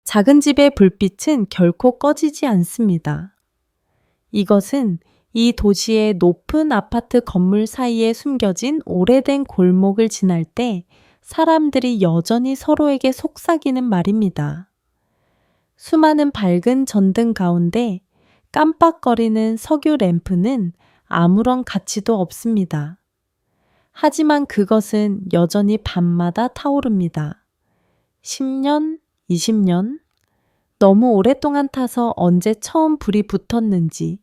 작은 집의 불빛은 결코 꺼지지 않습니다. 이것은 이 도시의 높은 아파트 건물 사이에 숨겨진 오래된 골목을 지날 때 사람들이 여전히 서로에게 속삭이는 말입니다. 수많은 밝은 전등 가운데 깜빡거리는 석유 램프는 아무런 가치도 없습니다. 하지만 그것은 여전히 밤마다 타오릅니다. 10년, 20년, 너무 오랫동안 타서 언제 처음 불이 붙었는지,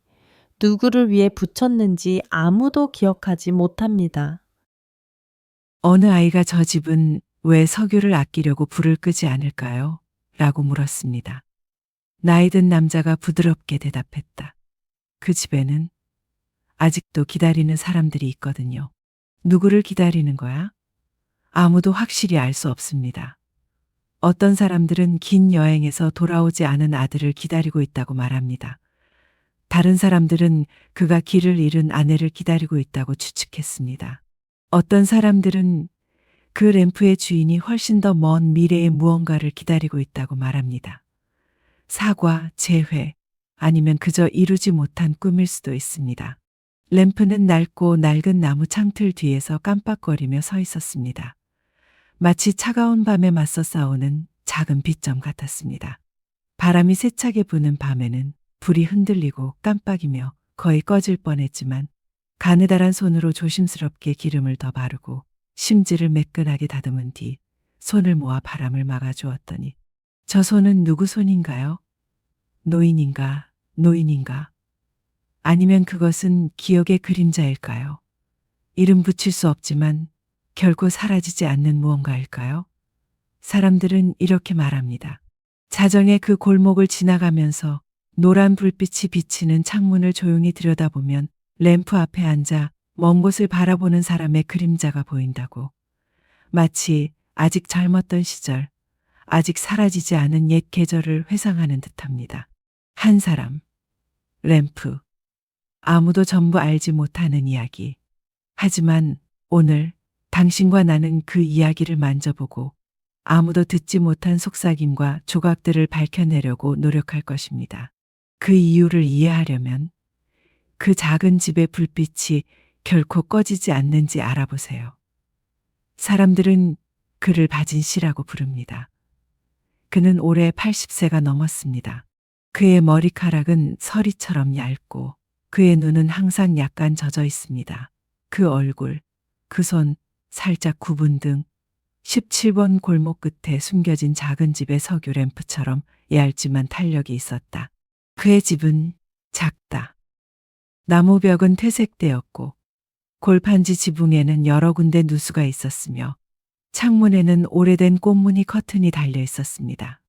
누구를 위해 붙였는지 아무도 기억하지 못합니다. 어느 아이가 저 집은 왜 석유를 아끼려고 불을 끄지 않을까요? 라고 물었습니다. 나이 든 남자가 부드럽게 대답했다. 그 집에는 아직도 기다리는 사람들이 있거든요. 누구를 기다리는 거야? 아무도 확실히 알 수 없습니다. 어떤 사람들은 긴 여행에서 돌아오지 않은 아들을 기다리고 있다고 말합니다. 다른 사람들은 그가 길을 잃은 아내를 기다리고 있다고 추측했습니다. 어떤 사람들은 그 램프의 주인이 훨씬 더 먼 미래의 무언가를 기다리고 있다고 말합니다. 사과, 재회, 아니면 그저 이루지 못한 꿈일 수도 있습니다. 램프는 낡고 낡은 나무 창틀 뒤에서 깜빡거리며 서 있었습니다. 마치 차가운 밤에 맞서 싸우는 작은 빛점 같았습니다. 바람이 세차게 부는 밤에는 불이 흔들리고 깜빡이며 거의 꺼질 뻔했지만 가느다란 손으로 조심스럽게 기름을 더 바르고 심지를 매끈하게 다듬은 뒤 손을 모아 바람을 막아주었더니 저 손은 누구 손인가요? 노인인가? 노인인가? 아니면 그것은 기억의 그림자일까요? 이름 붙일 수 없지만 결코 사라지지 않는 무언가일까요? 사람들은 이렇게 말합니다. 자정의 그 골목을 지나가면서 노란 불빛이 비치는 창문을 조용히 들여다보면 램프 앞에 앉아 먼 곳을 바라보는 사람의 그림자가 보인다고. 마치 아직 젊었던 시절, 아직 사라지지 않은 옛 계절을 회상하는 듯합니다. 한 사람, 램프, 아무도 전부 알지 못하는 이야기. 하지만 오늘 당신과 나는 그 이야기를 만져보고 아무도 듣지 못한 속삭임과 조각들을 밝혀내려고 노력할 것입니다. 그 이유를 이해하려면 그 작은 집의 불빛이 결코 꺼지지 않는지 알아보세요. 사람들은 그를 바진씨라고 부릅니다. 그는 올해 80세가 넘었습니다. 그의 머리카락은 서리처럼 얇고 그의 눈은 항상 약간 젖어 있습니다. 그 얼굴, 그 손, 살짝 굽은 등 17번 골목 끝에 숨겨진 작은 집의 석유 램프처럼 얇지만 탄력이 있었다. 그의 집은 작다. 나무벽은 퇴색되었고 골판지 지붕에는 여러 군데 누수가 있었으며 창문에는 오래된 꽃무늬 커튼이 달려 있었습니다.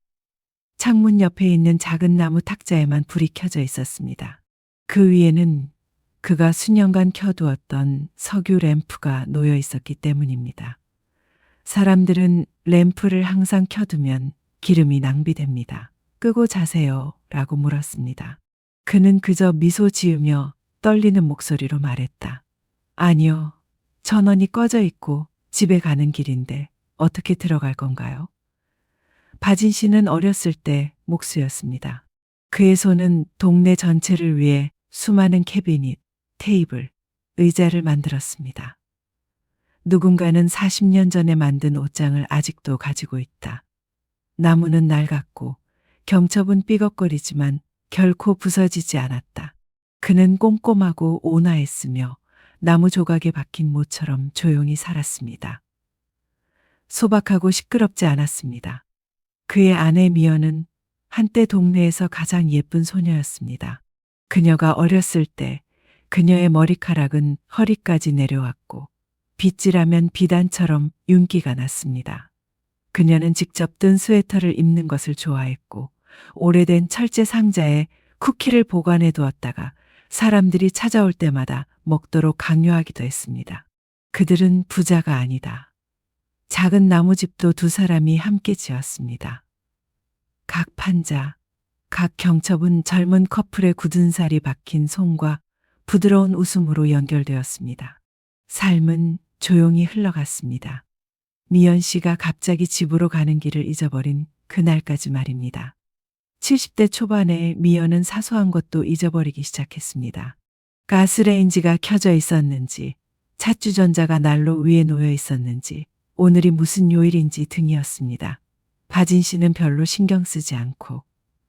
창문 옆에 있는 작은 나무 탁자에만 불이 켜져 있었습니다. 그 위에는 그가 수년간 켜두었던 석유 램프가 놓여 있었기 때문입니다. 사람들은 램프를 항상 켜두면 기름이 낭비됩니다. 끄고 자세요 라고 물었습니다. 그는 그저 미소 지으며 떨리는 목소리로 말했다. 아니요, 전원이 꺼져 있고 집에 가는 길인데 어떻게 들어갈 건가요? 바진 씨는 어렸을 때 목수였습니다. 그의 손은 동네 전체를 위해 수많은 캐비닛, 테이블, 의자를 만들었습니다. 누군가는 40년 전에 만든 옷장을 아직도 가지고 있다. 나무는 낡았고 경첩은 삐걱거리지만 결코 부서지지 않았다. 그는 꼼꼼하고 온화했으며 나무 조각에 박힌 모처럼 조용히 살았습니다. 소박하고 시끄럽지 않았습니다. 그의 아내 미연은 한때 동네에서 가장 예쁜 소녀였습니다. 그녀가 어렸을 때 그녀의 머리카락은 허리까지 내려왔고 빗질하면 비단처럼 윤기가 났습니다. 그녀는 직접 뜬 스웨터를 입는 것을 좋아했고 오래된 철제 상자에 쿠키를 보관해 두었다가 사람들이 찾아올 때마다 먹도록 강요하기도 했습니다. 그들은 부자가 아니다. 작은 나무집도 두 사람이 함께 지었습니다. 각 판자, 각 경첩은 젊은 커플의 굳은 살이 박힌 손과 부드러운 웃음으로 연결되었습니다. 삶은 조용히 흘러갔습니다. 미연 씨가 갑자기 집으로 가는 길을 잊어버린 그날까지 말입니다. 70대 초반에 미연은 사소한 것도 잊어버리기 시작했습니다. 가스레인지가 켜져 있었는지, 찻주전자가 난로 위에 놓여 있었는지, 오늘이 무슨 요일인지 등이었습니다. 바진 씨는 별로 신경 쓰지 않고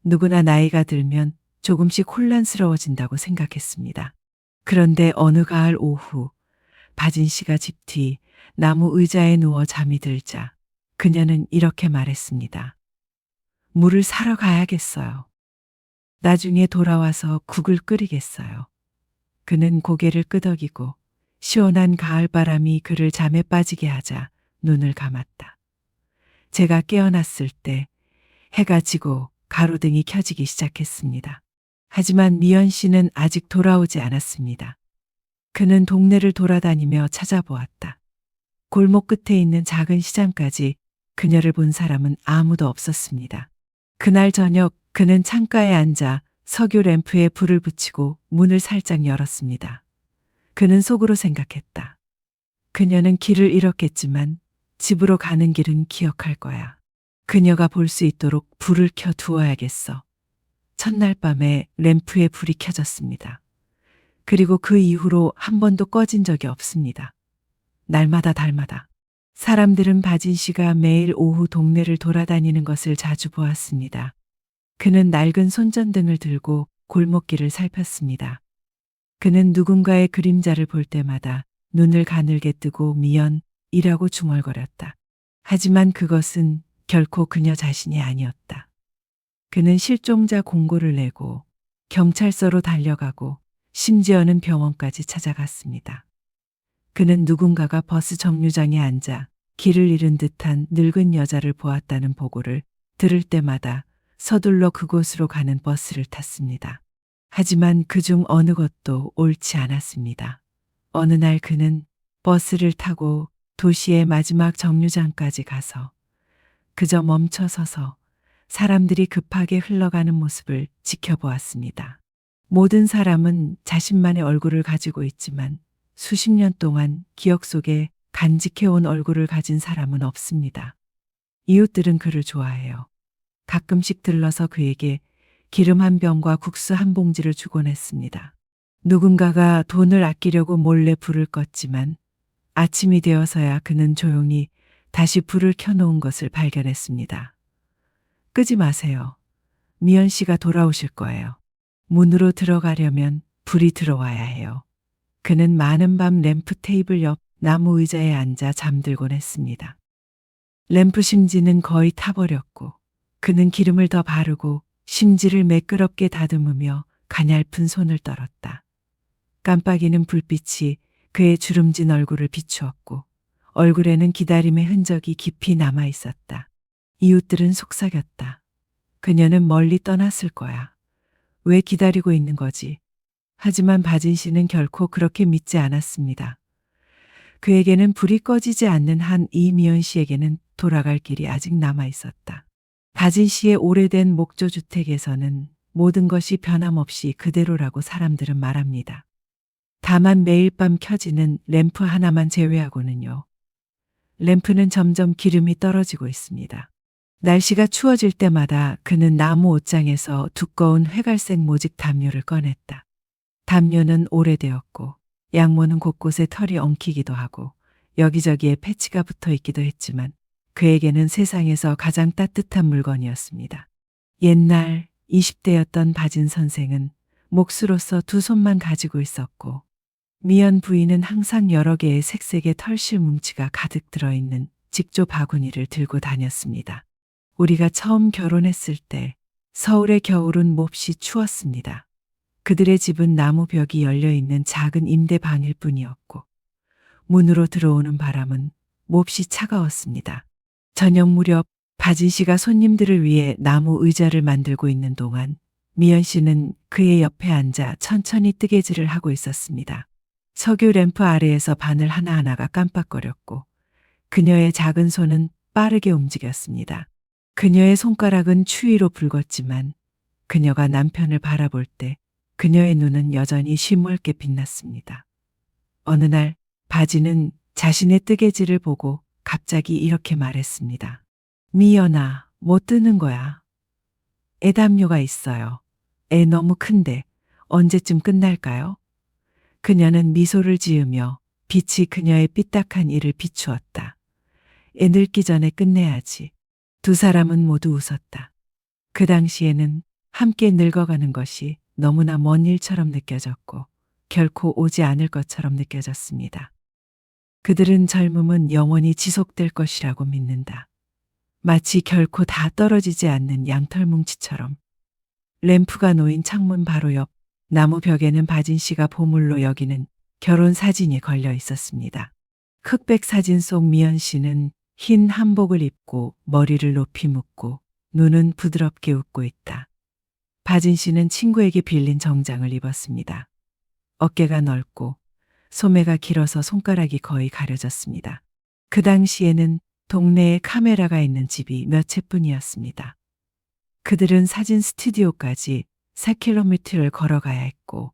누구나 나이가 들면 조금씩 혼란스러워진다고 생각했습니다. 그런데 어느 가을 오후 바진 씨가 집 뒤 나무 의자에 누워 잠이 들자 그녀는 이렇게 말했습니다. 물을 사러 가야겠어요. 나중에 돌아와서 국을 끓이겠어요. 그는 고개를 끄덕이고 시원한 가을바람이 그를 잠에 빠지게 하자 눈을 감았다. 제가 깨어났을 때 해가 지고 가로등이 켜지기 시작했습니다. 하지만 미연 씨는 아직 돌아오지 않았습니다. 그는 동네를 돌아다니며 찾아보았다. 골목 끝에 있는 작은 시장까지 그녀를 본 사람은 아무도 없었습니다. 그날 저녁 그는 창가에 앉아 석유 램프에 불을 붙이고 문을 살짝 열었습니다. 그는 속으로 생각했다. 그녀는 길을 잃었겠지만 집으로 가는 길은 기억할 거야. 그녀가 볼 수 있도록 불을 켜 두어야겠어. 첫날 밤에 램프에 불이 켜졌습니다. 그리고 그 이후로 한 번도 꺼진 적이 없습니다. 날마다 달마다. 사람들은 바진 씨가 매일 오후 동네를 돌아다니는 것을 자주 보았습니다. 그는 낡은 손전등을 들고 골목길을 살폈습니다. 그는 누군가의 그림자를 볼 때마다 눈을 가늘게 뜨고 미연이라고 중얼거렸다. 하지만 그것은 결코 그녀 자신이 아니었다. 그는 실종자 공고를 내고 경찰서로 달려가고 심지어는 병원까지 찾아갔습니다. 그는 누군가가 버스 정류장에 앉아 길을 잃은 듯한 늙은 여자를 보았다는 보고를 들을 때마다 서둘러 그곳으로 가는 버스를 탔습니다. 하지만 그중 어느 것도 옳지 않았습니다. 어느 날 그는 버스를 타고 도시의 마지막 정류장까지 가서 그저 멈춰 서서 사람들이 급하게 흘러가는 모습을 지켜보았습니다. 모든 사람은 자신만의 얼굴을 가지고 있지만 수십 년 동안 기억 속에 간직해온 얼굴을 가진 사람은 없습니다. 이웃들은 그를 좋아해요. 가끔씩 들러서 그에게 기름 한 병과 국수 한 봉지를 주곤 했습니다. 누군가가 돈을 아끼려고 몰래 불을 껐지만 아침이 되어서야 그는 조용히 다시 불을 켜놓은 것을 발견했습니다. 끄지 마세요. 미연 씨가 돌아오실 거예요. 문으로 들어가려면 불이 들어와야 해요. 그는 많은 밤 램프 테이블 옆 나무 의자에 앉아 잠들곤 했습니다. 램프 심지는 거의 타버렸고 그는 기름을 더 바르고 심지를 매끄럽게 다듬으며 가냘픈 손을 떨었다. 깜빡이는 불빛이 그의 주름진 얼굴을 비추었고 얼굴에는 기다림의 흔적이 깊이 남아 있었다. 이웃들은 속삭였다. 그녀는 멀리 떠났을 거야. 왜 기다리고 있는 거지? 하지만 바진 씨는 결코 그렇게 믿지 않았습니다. 그에게는 불이 꺼지지 않는 한 이미연 씨에게는 돌아갈 길이 아직 남아 있었다. 바진 씨의 오래된 목조 주택에서는 모든 것이 변함없이 그대로라고 사람들은 말합니다. 다만 매일 밤 켜지는 램프 하나만 제외하고는요. 램프는 점점 기름이 떨어지고 있습니다. 날씨가 추워질 때마다 그는 나무 옷장에서 두꺼운 회갈색 모직 담요를 꺼냈다. 담요는 오래되었고 양모는 곳곳에 털이 엉키기도 하고 여기저기에 패치가 붙어 있기도 했지만 그에게는 세상에서 가장 따뜻한 물건이었습니다. 옛날 20대였던 바진 선생은 몫으로서 두 손만 가지고 있었고 미연 부인은 항상 여러 개의 색색의 털실 뭉치가 가득 들어있는 직조 바구니를 들고 다녔습니다. 우리가 처음 결혼했을 때 서울의 겨울은 몹시 추웠습니다. 그들의 집은 나무 벽이 열려있는 작은 임대방일 뿐이었고 문으로 들어오는 바람은 몹시 차가웠습니다. 저녁 무렵 바진 씨가 손님들을 위해 나무 의자를 만들고 있는 동안 미연 씨는 그의 옆에 앉아 천천히 뜨개질을 하고 있었습니다. 석유 램프 아래에서 바늘 하나하나가 깜빡거렸고 그녀의 작은 손은 빠르게 움직였습니다. 그녀의 손가락은 추위로 붉었지만 그녀가 남편을 바라볼 때 그녀의 눈은 여전히 쉬멀게 빛났습니다. 어느 날 바지는 자신의 뜨개질을 보고 갑자기 이렇게 말했습니다. 미연아, 못 뜨는 거야. 애 담요가 있어요. 애 너무 큰데 언제쯤 끝날까요? 그녀는 미소를 지으며 빛이 그녀의 삐딱한 이를 비추었다. 애 늙기 전에 끝내야지. 두 사람은 모두 웃었다. 그 당시에는 함께 늙어가는 것이 너무나 먼 일처럼 느껴졌고 결코 오지 않을 것처럼 느껴졌습니다. 그들은 젊음은 영원히 지속될 것이라고 믿는다. 마치 결코 다 떨어지지 않는 양털뭉치처럼. 램프가 놓인 창문 바로 옆 나무 벽에는 바진 씨가 보물로 여기는 결혼 사진이 걸려 있었습니다. 흑백 사진 속 미연 씨는 흰 한복을 입고 머리를 높이 묶고 눈은 부드럽게 웃고 있다. 바진 씨는 친구에게 빌린 정장을 입었습니다. 어깨가 넓고 소매가 길어서 손가락이 거의 가려졌습니다. 그 당시에는 동네에 카메라가 있는 집이 몇 채뿐이었습니다. 그들은 사진 스튜디오까지 4km를 걸어가야 했고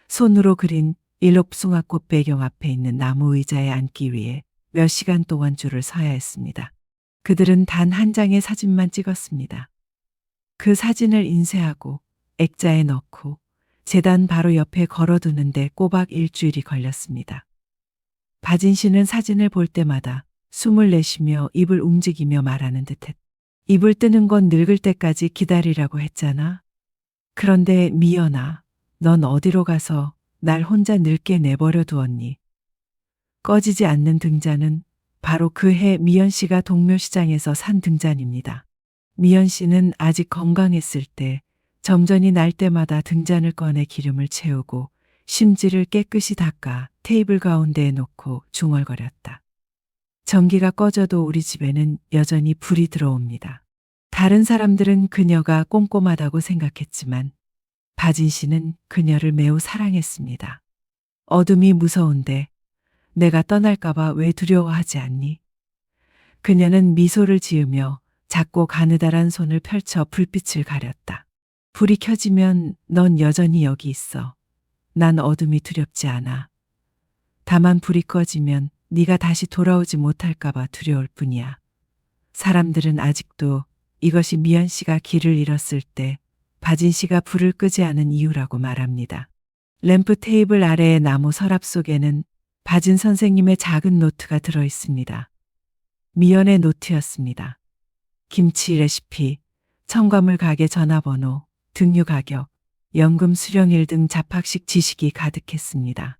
손으로 그린 일록숭아꽃 배경 앞에 있는 나무 의자에 앉기 위해 몇 시간 동안 줄을 서야 했습니다. 그들은 단 한 장의 사진만 찍었습니다. 그 사진을 인쇄하고 액자에 넣고 재단 바로 옆에 걸어두는데 꼬박 일주일이 걸렸습니다. 바진 씨는 사진을 볼 때마다 숨을 내쉬며 입을 움직이며 말하는 듯했다. 입을 뜨는 건 늙을 때까지 기다리라고 했잖아. 그런데 미연아, 넌 어디로 가서 날 혼자 늙게 내버려 두었니? 꺼지지 않는 등잔은 바로 그 해 미연 씨가 동묘시장에서 산 등잔입니다. 미연 씨는 아직 건강했을 때 점전이 날 때마다 등잔을 꺼내 기름을 채우고 심지를 깨끗이 닦아 테이블 가운데에 놓고 중얼거렸다. 전기가 꺼져도 우리 집에는 여전히 불이 들어옵니다. 다른 사람들은 그녀가 꼼꼼하다고 생각했지만 바진 씨는 그녀를 매우 사랑했습니다. 어둠이 무서운데 내가 떠날까봐 왜 두려워하지 않니? 그녀는 미소를 지으며 작고 가느다란 손을 펼쳐 불빛을 가렸다. 불이 켜지면 넌 여전히 여기 있어. 난 어둠이 두렵지 않아. 다만 불이 꺼지면 네가 다시 돌아오지 못할까봐 두려울 뿐이야. 사람들은 아직도 이것이 미연 씨가 길을 잃었을 때 바진 씨가 불을 끄지 않은 이유라고 말합니다. 램프 테이블 아래의 나무 서랍 속에는 바진 선생님의 작은 노트가 들어 있습니다. 미연의 노트였습니다. 김치 레시피, 첨가물 가게 전화번호, 등유 가격, 연금 수령일 등 잡학식 지식이 가득했습니다.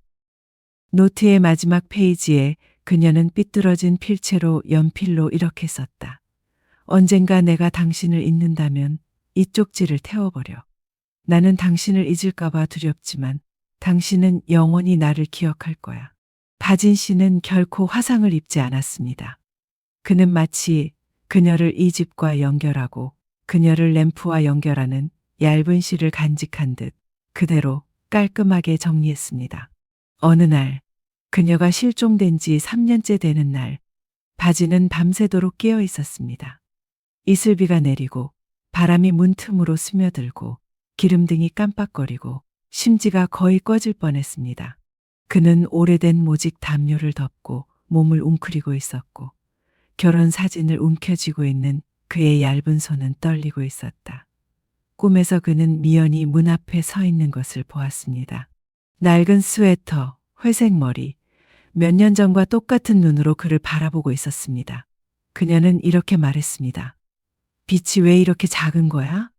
노트의 마지막 페이지에 그녀는 삐뚤어진 필체로 연필로 이렇게 썼다. 언젠가 내가 당신을 잊는다면 이 쪽지를 태워버려. 나는 당신을 잊을까봐 두렵지만 당신은 영원히 나를 기억할 거야. 바진 씨는 결코 화상을 입지 않았습니다. 그는 마치 그녀를 이 집과 연결하고 그녀를 램프와 연결하는 얇은 실을 간직한 듯 그대로 깔끔하게 정리했습니다. 어느 날 그녀가 실종된 지 3년째 되는 날 바지는 밤새도록 깨어 있었습니다. 이슬비가 내리고 바람이 문틈으로 스며들고 기름등이 깜빡거리고 심지가 거의 꺼질 뻔했습니다. 그는 오래된 모직 담요를 덮고 몸을 웅크리고 있었고 결혼 사진을 움켜쥐고 있는 그의 얇은 손은 떨리고 있었다. 꿈에서 그는 미연이 문 앞에 서 있는 것을 보았습니다. 낡은 스웨터, 회색 머리, 몇 년 전과 똑같은 눈으로 그를 바라보고 있었습니다. 그녀는 이렇게 말했습니다. 빛이 왜 이렇게 작은 거야?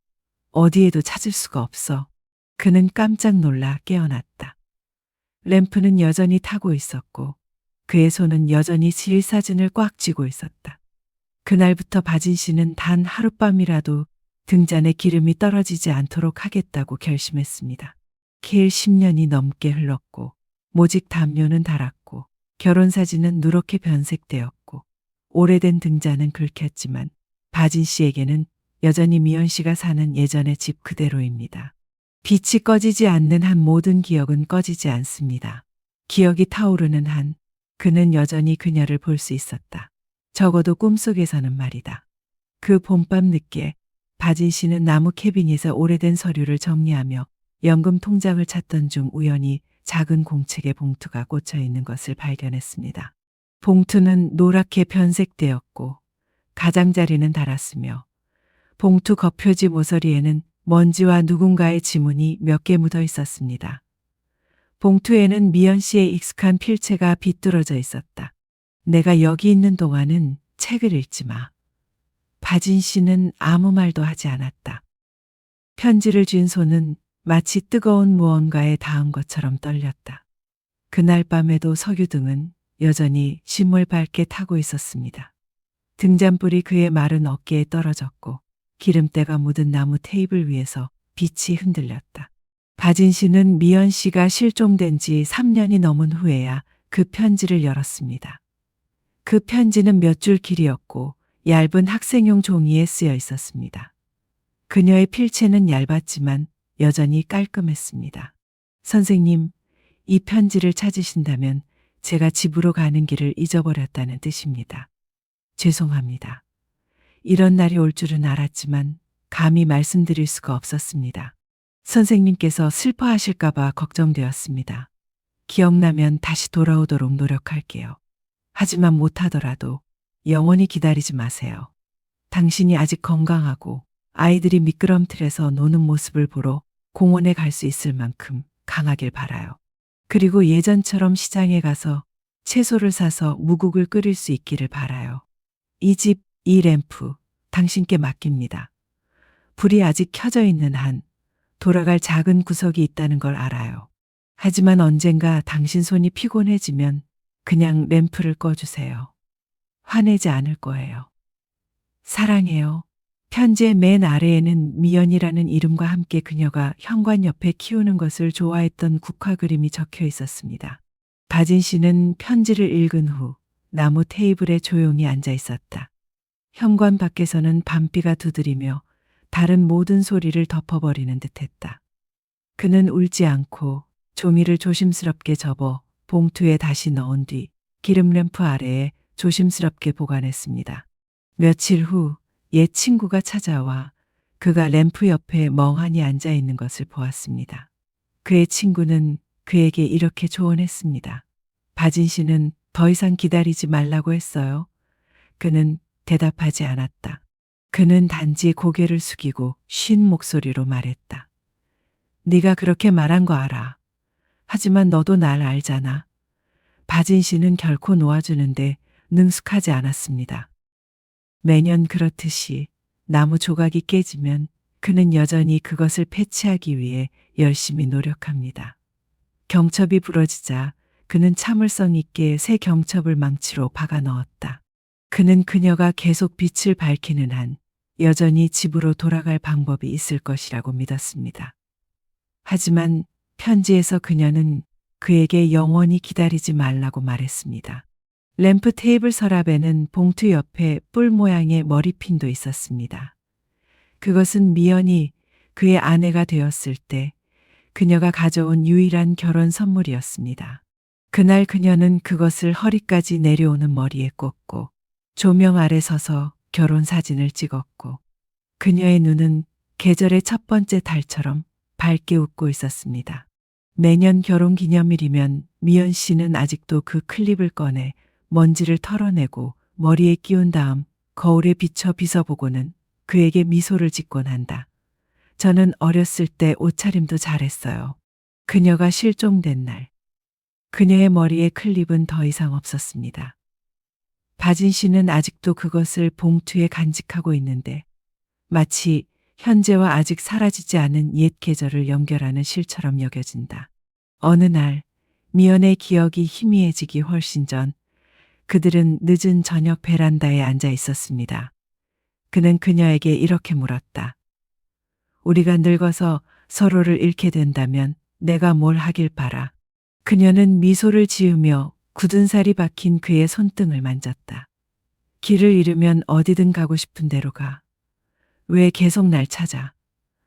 어디에도 찾을 수가 없어. 그는 깜짝 놀라 깨어났다. 램프는 여전히 타고 있었고 그의 손은 여전히 실사진을 꽉 쥐고 있었다. 그날부터 바진 씨는 단 하룻밤이라도 등잔에 기름이 떨어지지 않도록 하겠다고 결심했습니다. 길 10년이 넘게 흘렀고 모직 담요는 닳았고 결혼 사진은 누렇게 변색되었고 오래된 등잔은 긁혔지만 바진 씨에게는 여전히 미연 씨가 사는 예전의 집 그대로입니다. 빛이 꺼지지 않는 한 모든 기억은 꺼지지 않습니다. 기억이 타오르는 한 그는 여전히 그녀를 볼 수 있었다. 적어도 꿈속에서는 말이다. 그 봄밤 늦게 바진 씨는 나무 캐비닛에 오래된 서류를 정리하며 연금 통장을 찾던 중 우연히 작은 공책에 봉투가 꽂혀 있는 것을 발견했습니다. 봉투는 노랗게 변색되었고 가장자리는 닳았으며 봉투 겉표지 모서리에는 먼지와 누군가의 지문이 몇 개 묻어 있었습니다. 봉투에는 미연 씨의 익숙한 필체가 비뚤어져 있었다. 내가 여기 있는 동안은 책을 읽지 마. 바진 씨는 아무 말도 하지 않았다. 편지를 쥔 손은 마치 뜨거운 무언가에 닿은 것처럼 떨렸다. 그날 밤에도 석유등은 여전히 시몰 밝게 타고 있었습니다. 등잔불이 그의 마른 어깨에 떨어졌고 기름때가 묻은 나무 테이블 위에서 빛이 흔들렸다. 바진 씨는 미연 씨가 실종된 지 3년이 넘은 후에야 그 편지를 열었습니다. 그 편지는 몇 줄 길이었고 얇은 학생용 종이에 쓰여 있었습니다. 그녀의 필체는 얇았지만 여전히 깔끔했습니다. 선생님, 이 편지를 찾으신다면 제가 집으로 가는 길을 잊어버렸다는 뜻입니다. 죄송합니다. 이런 날이 올 줄은 알았지만 감히 말씀드릴 수가 없었습니다. 선생님께서 슬퍼하실까봐 걱정되었습니다. 기억나면 다시 돌아오도록 노력할게요. 하지만 못하더라도 영원히 기다리지 마세요. 당신이 아직 건강하고 아이들이 미끄럼틀에서 노는 모습을 보러 공원에 갈 수 있을 만큼 강하길 바라요. 그리고 예전처럼 시장에 가서 채소를 사서 무국을 끓일 수 있기를 바라요. 이 집, 이 램프, 당신께 맡깁니다. 불이 아직 켜져 있는 한 돌아갈 작은 구석이 있다는 걸 알아요. 하지만 언젠가 당신 손이 피곤해지면 그냥 램프를 꺼주세요. 화내지 않을 거예요. 사랑해요. 편지의 맨 아래에는 미연이라는 이름과 함께 그녀가 현관 옆에 키우는 것을 좋아했던 국화 그림이 적혀 있었습니다. 바진 씨는 편지를 읽은 후 나무 테이블에 조용히 앉아 있었다. 현관 밖에서는 밤비가 두드리며 다른 모든 소리를 덮어버리는 듯했다. 그는 울지 않고 조미를 조심스럽게 접어 봉투에 다시 넣은 뒤 기름 램프 아래에 조심스럽게 보관했습니다. 며칠 후 옛 친구가 찾아와 그가 램프 옆에 멍하니 앉아 있는 것을 보았습니다. 그의 친구는 그에게 이렇게 조언했습니다. 바진 씨는 더 이상 기다리지 말라고 했어요. 그는 대답하지 않았다. 그는 단지 고개를 숙이고 쉰 목소리로 말했다. 네가 그렇게 말한 거 알아. 하지만 너도 날 알잖아. 바진 씨는 결코 놓아주는데 능숙하지 않았습니다. 매년 그렇듯이 나무 조각이 깨지면 그는 여전히 그것을 패치하기 위해 열심히 노력합니다. 경첩이 부러지자 그는 참을성 있게 새 경첩을 망치로 박아 넣었다. 그는 그녀가 계속 빛을 밝히는 한 여전히 집으로 돌아갈 방법이 있을 것이라고 믿었습니다. 하지만 편지에서 그녀는 그에게 영원히 기다리지 말라고 말했습니다. 램프 테이블 서랍에는 봉투 옆에 뿔 모양의 머리핀도 있었습니다. 그것은 미연이 그의 아내가 되었을 때 그녀가 가져온 유일한 결혼 선물이었습니다. 그날 그녀는 그것을 허리까지 내려오는 머리에 꽂고 조명 아래 서서 결혼 사진을 찍었고 그녀의 눈은 계절의 첫 번째 달처럼 밝게 웃고 있었습니다. 매년 결혼 기념일이면 미연 씨는 아직도 그 클립을 꺼내 먼지를 털어내고 머리에 끼운 다음 거울에 비춰 빗어보고는 그에게 미소를 짓곤 한다. 저는 어렸을 때 옷차림도 잘했어요. 그녀가 실종된 날, 그녀의 머리에 클립은 더 이상 없었습니다. 바진 씨는 아직도 그것을 봉투에 간직하고 있는데 마치 현재와 아직 사라지지 않은 옛 계절을 연결하는 실처럼 여겨진다. 어느 날 미연의 기억이 희미해지기 훨씬 전 그들은 늦은 저녁 베란다에 앉아 있었습니다. 그는 그녀에게 이렇게 물었다. 우리가 늙어서 서로를 잃게 된다면 내가 뭘 하길 바라. 그녀는 미소를 지으며 굳은 살이 박힌 그의 손등을 만졌다. 길을 잃으면 어디든 가고 싶은 데로 가. 왜 계속 날 찾아?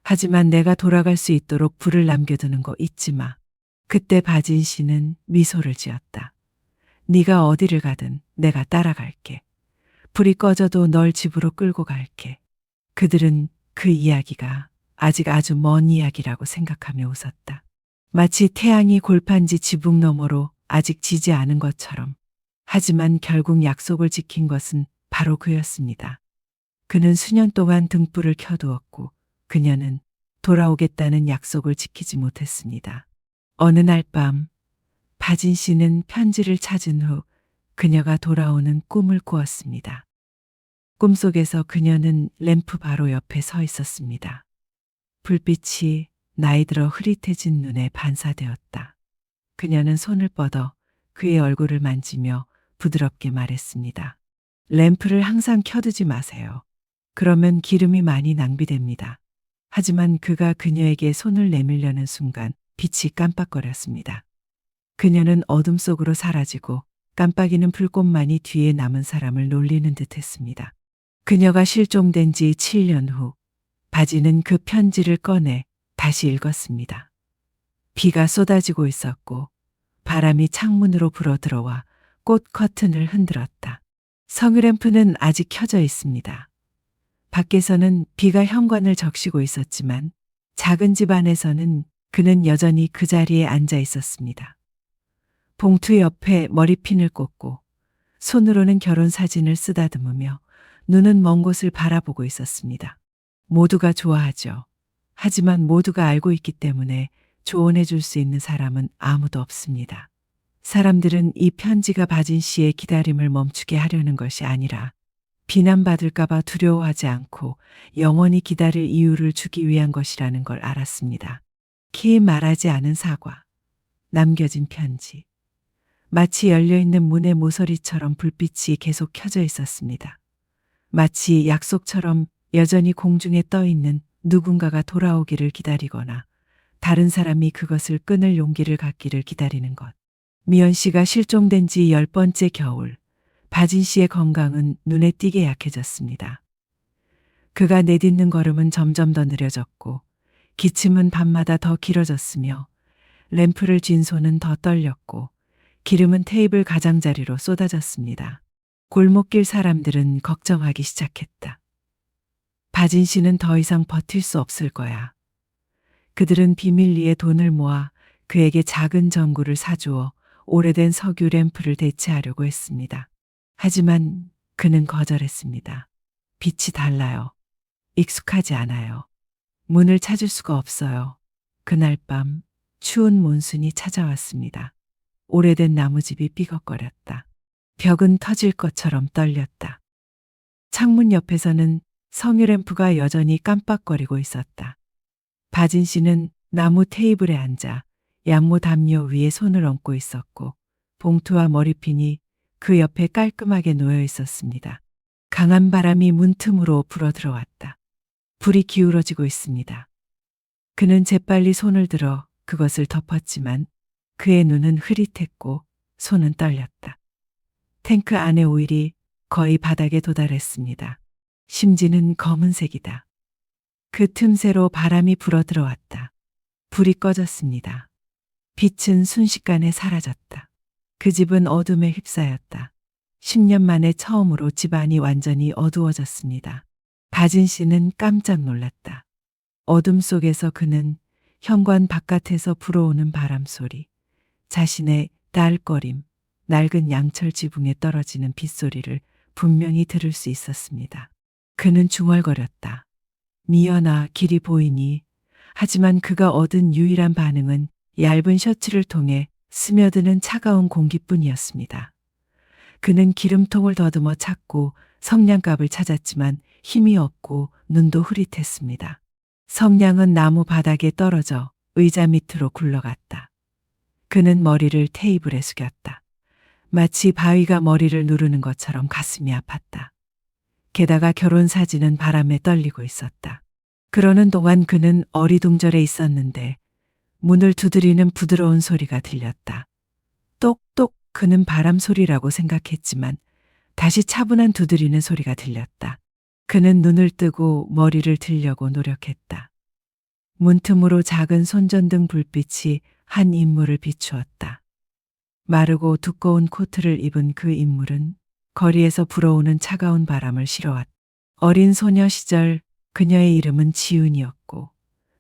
하지만 내가 돌아갈 수 있도록 불을 남겨두는 거 잊지 마. 그때 바진 씨는 미소를 지었다. 네가 어디를 가든 내가 따라갈게. 불이 꺼져도 널 집으로 끌고 갈게. 그들은 그 이야기가 아직 아주 먼 이야기라고 생각하며 웃었다. 마치 태양이 골판지 지붕 너머로 아직 지지 않은 것처럼. 하지만 결국 약속을 지킨 것은 바로 그였습니다. 그는 수년 동안 등불을 켜두었고 그녀는 돌아오겠다는 약속을 지키지 못했습니다. 어느 날 밤 바진 씨는 편지를 찾은 후 그녀가 돌아오는 꿈을 꾸었습니다. 꿈속에서 그녀는 램프 바로 옆에 서 있었습니다. 불빛이 나이 들어 흐릿해진 눈에 반사되었다. 그녀는 손을 뻗어 그의 얼굴을 만지며 부드럽게 말했습니다. 램프를 항상 켜두지 마세요. 그러면 기름이 많이 낭비됩니다. 하지만 그가 그녀에게 손을 내밀려는 순간 빛이 깜빡거렸습니다. 그녀는 어둠 속으로 사라지고 깜빡이는 불꽃만이 뒤에 남은 사람을 놀리는 듯 했습니다. 그녀가 실종된 지 7년 후 바지는 그 편지를 꺼내 다시 읽었습니다. 비가 쏟아지고 있었고 바람이 창문으로 불어들어와 꽃 커튼을 흔들었다. 성유램프는 아직 켜져 있습니다. 밖에서는 비가 현관을 적시고 있었지만 작은 집 안에서는 그는 여전히 그 자리에 앉아 있었습니다. 봉투 옆에 머리핀을 꽂고 손으로는 결혼 사진을 쓰다듬으며 눈은 먼 곳을 바라보고 있었습니다. 모두가 좋아하죠. 하지만 모두가 알고 있기 때문에 조언해 줄 수 있는 사람은 아무도 없습니다. 사람들은 이 편지가 바진 씨의 기다림을 멈추게 하려는 것이 아니라 비난받을까봐 두려워하지 않고 영원히 기다릴 이유를 주기 위한 것이라는 걸 알았습니다. 키 말하지 않은 사과, 남겨진 편지. 마치 열려있는 문의 모서리처럼 불빛이 계속 켜져 있었습니다. 마치 약속처럼 여전히 공중에 떠 있는 누군가가 돌아오기를 기다리거나 다른 사람이 그것을 끊을 용기를 갖기를 기다리는 것. 미연 씨가 실종된 지 10번째 겨울, 바진 씨의 건강은 눈에 띄게 약해졌습니다. 그가 내딛는 걸음은 점점 더 느려졌고 기침은 밤마다 더 길어졌으며 램프를 쥔 손은 더 떨렸고 기름은 테이블 가장자리로 쏟아졌습니다. 골목길 사람들은 걱정하기 시작했다. 바진 씨는 더 이상 버틸 수 없을 거야. 그들은 비밀리에 돈을 모아 그에게 작은 전구를 사주어 오래된 석유 램프를 대체하려고 했습니다. 하지만 그는 거절했습니다. 빛이 달라요. 익숙하지 않아요. 문을 찾을 수가 없어요. 그날 밤 추운 몬순이 찾아왔습니다. 오래된 나무집이 삐걱거렸다. 벽은 터질 것처럼 떨렸다. 창문 옆에서는 석유 램프가 여전히 깜빡거리고 있었다. 바진 씨는 나무 테이블에 앉아 양모 담요 위에 손을 얹고 있었고 봉투와 머리핀이 그 옆에 깔끔하게 놓여 있었습니다. 강한 바람이 문틈으로 불어들어왔다. 불이 기울어지고 있습니다. 그는 재빨리 손을 들어 그것을 덮었지만 그의 눈은 흐릿했고 손은 떨렸다. 탱크 안의 오일이 거의 바닥에 도달했습니다. 심지는 검은색이다. 그 틈새로 바람이 불어들어왔다. 불이 꺼졌습니다. 빛은 순식간에 사라졌다. 그 집은 어둠에 휩싸였다. 10년 만에 처음으로 집안이 완전히 어두워졌습니다. 바진 씨는 깜짝 놀랐다. 어둠 속에서 그는 현관 바깥에서 불어오는 바람 소리, 자신의 딸거림, 낡은 양철 지붕에 떨어지는 빗소리를 분명히 들을 수 있었습니다. 그는 중얼거렸다. 미연아, 길이 보이니? 하지만 그가 얻은 유일한 반응은 얇은 셔츠를 통해 스며드는 차가운 공기뿐이었습니다. 그는 기름통을 더듬어 찾고 성냥갑을 찾았지만 힘이 없고 눈도 흐릿했습니다. 성냥은 나무 바닥에 떨어져 의자 밑으로 굴러갔다. 그는 머리를 테이블에 숙였다. 마치 바위가 머리를 누르는 것처럼 가슴이 아팠다. 게다가 결혼 사진은 바람에 떨리고 있었다. 그러는 동안 그는 어리둥절해 있었는데 문을 두드리는 부드러운 소리가 들렸다. 똑똑. 그는 바람 소리라고 생각했지만 다시 차분한 두드리는 소리가 들렸다. 그는 눈을 뜨고 머리를 들려고 노력했다. 문틈으로 작은 손전등 불빛이 한 인물을 비추었다. 마르고 두꺼운 코트를 입은 그 인물은 거리에서 불어오는 차가운 바람을 싫어왔다. 어린 소녀 시절 그녀의 이름은 지은이었고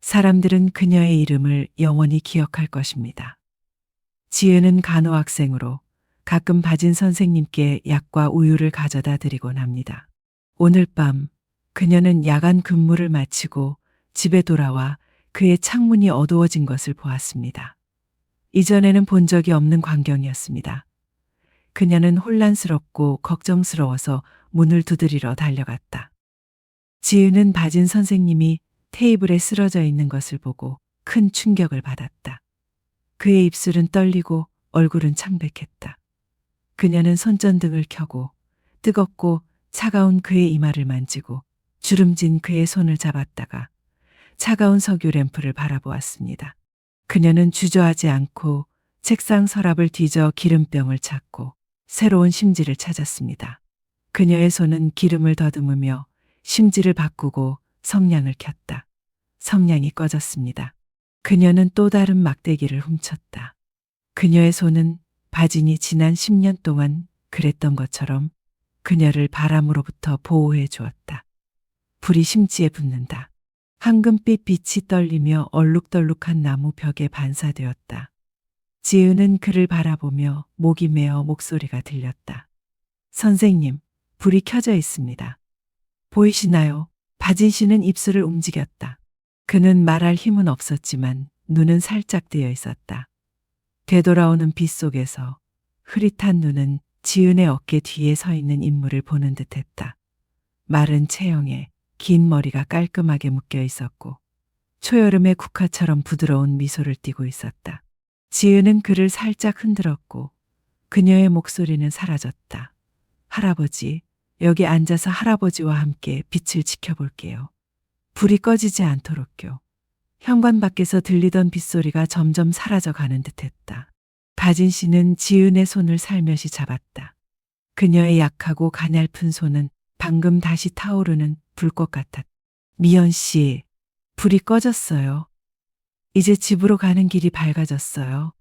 사람들은 그녀의 이름을 영원히 기억할 것입니다. 지은은 간호학생으로 가끔 바진 선생님께 약과 우유를 가져다 드리곤 합니다. 오늘 밤 그녀는 야간 근무를 마치고 집에 돌아와 그의 창문이 어두워진 것을 보았습니다. 이전에는 본 적이 없는 광경이었습니다. 그녀는 혼란스럽고 걱정스러워서 문을 두드리러 달려갔다. 지은은 바진 선생님이 테이블에 쓰러져 있는 것을 보고 큰 충격을 받았다. 그의 입술은 떨리고 얼굴은 창백했다. 그녀는 손전등을 켜고 뜨겁고 차가운 그의 이마를 만지고 주름진 그의 손을 잡았다가 차가운 석유 램프를 바라보았습니다. 그녀는 주저하지 않고 책상 서랍을 뒤져 기름병을 찾고 새로운 심지를 찾았습니다. 그녀의 손은 기름을 더듬으며 심지를 바꾸고 성냥을 켰다. 성냥이 꺼졌습니다. 그녀는 또 다른 막대기를 훔쳤다. 그녀의 손은 바진이 지난 10년 동안 그랬던 것처럼 그녀를 바람으로부터 보호해 주었다. 불이 심지에 붙는다. 황금빛 빛이 떨리며 얼룩덜룩한 나무 벽에 반사되었다. 지은은 그를 바라보며 목이 메어 목소리가 들렸다. 선생님, 불이 켜져 있습니다. 보이시나요? 바진 씨는 입술을 움직였다. 그는 말할 힘은 없었지만 눈은 살짝 뜨여 있었다. 되돌아오는 빛 속에서 흐릿한 눈은 지은의 어깨 뒤에 서 있는 인물을 보는 듯했다. 마른 체형에 긴 머리가 깔끔하게 묶여 있었고 초여름의 국화처럼 부드러운 미소를 띠고 있었다. 지은은 그를 살짝 흔들었고 그녀의 목소리는 사라졌다. 할아버지, 여기 앉아서 할아버지와 함께 빛을 지켜볼게요. 불이 꺼지지 않도록요. 현관 밖에서 들리던 빗소리가 점점 사라져 가는 듯했다. 바진 씨는 지은의 손을 살며시 잡았다. 그녀의 약하고 가냘픈 손은 방금 다시 타오르는 불꽃 같았다. 미연 씨, 불이 꺼졌어요. 이제 집으로 가는 길이 밝아졌어요.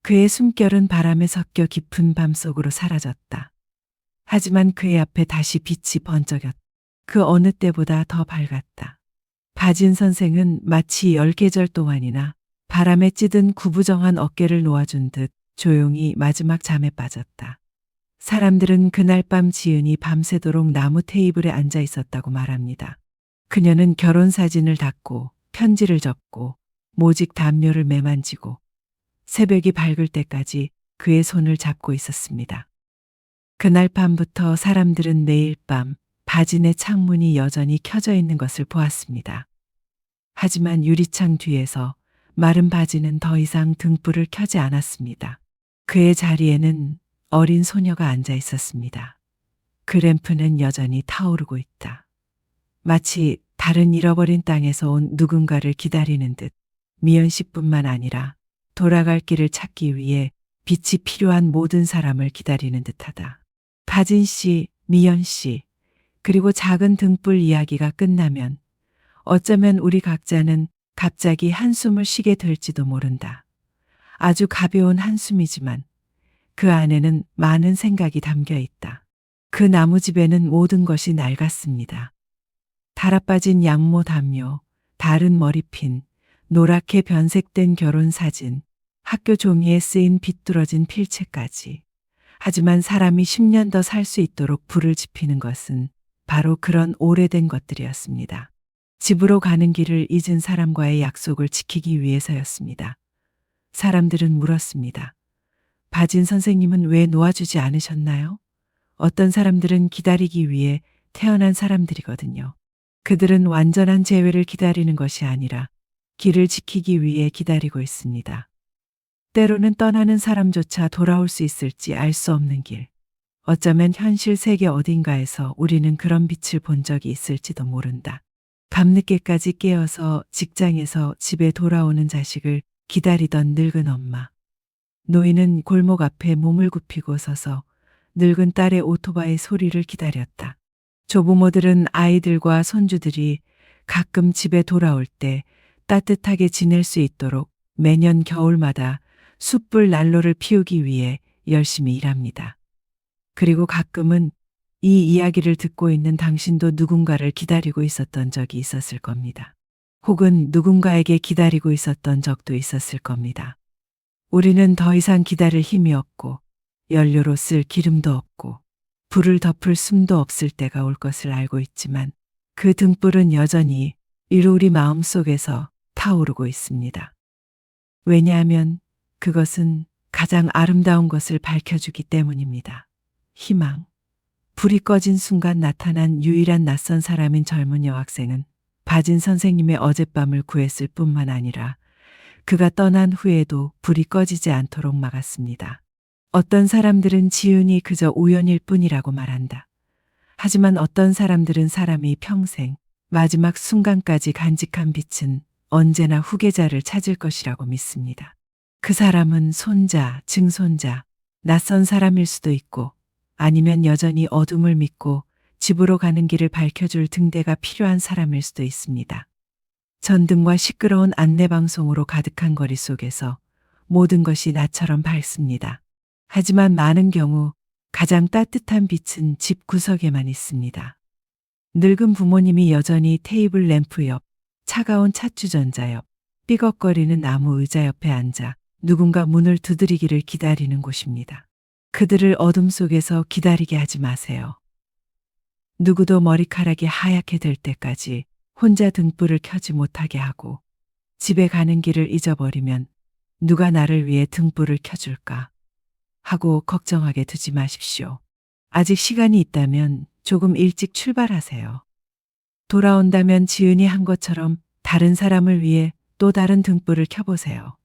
그의 숨결은 바람에 섞여 깊은 밤속으로 사라졌다. 하지만 그의 앞에 다시 빛이 번쩍였다. 그 어느 때보다 더 밝았다. 바진 선생은 마치 10계절 동안이나 바람에 찌든 구부정한 어깨를 놓아준 듯 조용히 마지막 잠에 빠졌다. 사람들은 그날 밤 지은이 밤새도록 나무 테이블에 앉아 있었다고 말합니다. 그녀는 결혼 사진을 닫고 편지를 접고 모직 담요를 매만지고 새벽이 밝을 때까지 그의 손을 잡고 있었습니다. 그날 밤부터 사람들은 매일 밤 바진의 창문이 여전히 켜져 있는 것을 보았습니다. 하지만 유리창 뒤에서 마른 바지는 더 이상 등불을 켜지 않았습니다. 그의 자리에는 어린 소녀가 앉아 있었습니다. 그 램프는 여전히 타오르고 있다. 마치 다른 잃어버린 땅에서 온 누군가를 기다리는 듯 미연 씨뿐만 아니라 돌아갈 길을 찾기 위해 빛이 필요한 모든 사람을 기다리는 듯하다. 바진 씨, 미연 씨, 그리고 작은 등불 이야기가 끝나면 어쩌면 우리 각자는 갑자기 한숨을 쉬게 될지도 모른다. 아주 가벼운 한숨이지만 그 안에는 많은 생각이 담겨 있다. 그 나무집에는 모든 것이 낡았습니다. 달아빠진 양모 담요, 다른 머리핀, 노랗게 변색된 결혼 사진, 학교 종이에 쓰인 비뚤어진 필체까지. 하지만 사람이 10년 더 살 수 있도록 불을 지피는 것은 바로 그런 오래된 것들이었습니다. 집으로 가는 길을 잊은 사람과의 약속을 지키기 위해서였습니다. 사람들은 물었습니다. 바진 선생님은 왜 놓아주지 않으셨나요? 어떤 사람들은 기다리기 위해 태어난 사람들이거든요. 그들은 완전한 재회를 기다리는 것이 아니라 길을 지키기 위해 기다리고 있습니다. 때로는 떠나는 사람조차 돌아올 수 있을지 알 수 없는 길. 어쩌면 현실 세계 어딘가에서 우리는 그런 빛을 본 적이 있을지도 모른다. 밤늦게까지 깨어서 직장에서 집에 돌아오는 자식을 기다리던 늙은 엄마. 노인은 골목 앞에 몸을 굽히고 서서 늙은 딸의 오토바이 소리를 기다렸다. 조부모들은 아이들과 손주들이 가끔 집에 돌아올 때 따뜻하게 지낼 수 있도록 매년 겨울마다 숯불 난로를 피우기 위해 열심히 일합니다. 그리고 가끔은 이 이야기를 듣고 있는 당신도 누군가를 기다리고 있었던 적이 있었을 겁니다. 혹은 누군가에게 기다리고 있었던 적도 있었을 겁니다. 우리는 더 이상 기다릴 힘이 없고 연료로 쓸 기름도 없고 불을 덮을 숨도 없을 때가 올 것을 알고 있지만 그 등불은 여전히 우리 마음 속에서 타오르고 있습니다. 왜냐하면 그것은 가장 아름다운 것을 밝혀주기 때문입니다. 희망. 불이 꺼진 순간 나타난 유일한 낯선 사람인 젊은 여학생은 바진 선생님의 어젯밤을 구했을 뿐만 아니라 그가 떠난 후에도 불이 꺼지지 않도록 막았습니다. 어떤 사람들은 지은이 그저 우연일 뿐이라고 말한다. 하지만 어떤 사람들은 사람이 평생 마지막 순간까지 간직한 빛은 언제나 후계자를 찾을 것이라고 믿습니다. 그 사람은 손자, 증손자, 낯선 사람일 수도 있고 아니면 여전히 어둠을 믿고 집으로 가는 길을 밝혀줄 등대가 필요한 사람일 수도 있습니다. 전등과 시끄러운 안내방송으로 가득한 거리 속에서 모든 것이 나처럼 밝습니다. 하지만 많은 경우 가장 따뜻한 빛은 집 구석에만 있습니다. 늙은 부모님이 여전히 테이블 램프 옆, 차가운 찻주전자 옆, 삐걱거리는 나무 의자 옆에 앉아 누군가 문을 두드리기를 기다리는 곳입니다. 그들을 어둠 속에서 기다리게 하지 마세요. 누구도 머리카락이 하얗게 될 때까지 혼자 등불을 켜지 못하게 하고 집에 가는 길을 잊어버리면 누가 나를 위해 등불을 켜줄까 하고 걱정하게 두지 마십시오. 아직 시간이 있다면 조금 일찍 출발하세요. 돌아온다면 지은이 한 것처럼 다른 사람을 위해 또 다른 등불을 켜보세요.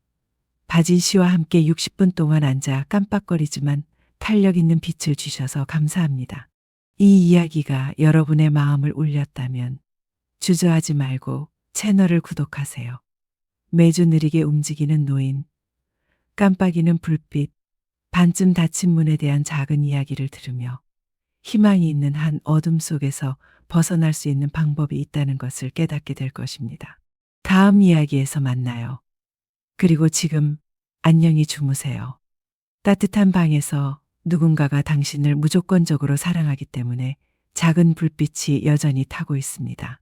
바진 씨와 함께 60분 동안 앉아 깜빡거리지만 탄력 있는 빛을 주셔서 감사합니다. 이 이야기가 여러분의 마음을 울렸다면 주저하지 말고 채널을 구독하세요. 매주 느리게 움직이는 노인, 깜빡이는 불빛, 반쯤 닫힌 문에 대한 작은 이야기를 들으며 희망이 있는 한 어둠 속에서 벗어날 수 있는 방법이 있다는 것을 깨닫게 될 것입니다. 다음 이야기에서 만나요. 그리고 지금 안녕히 주무세요. 따뜻한 방에서 누군가가 당신을 무조건적으로 사랑하기 때문에 작은 불빛이 여전히 타고 있습니다.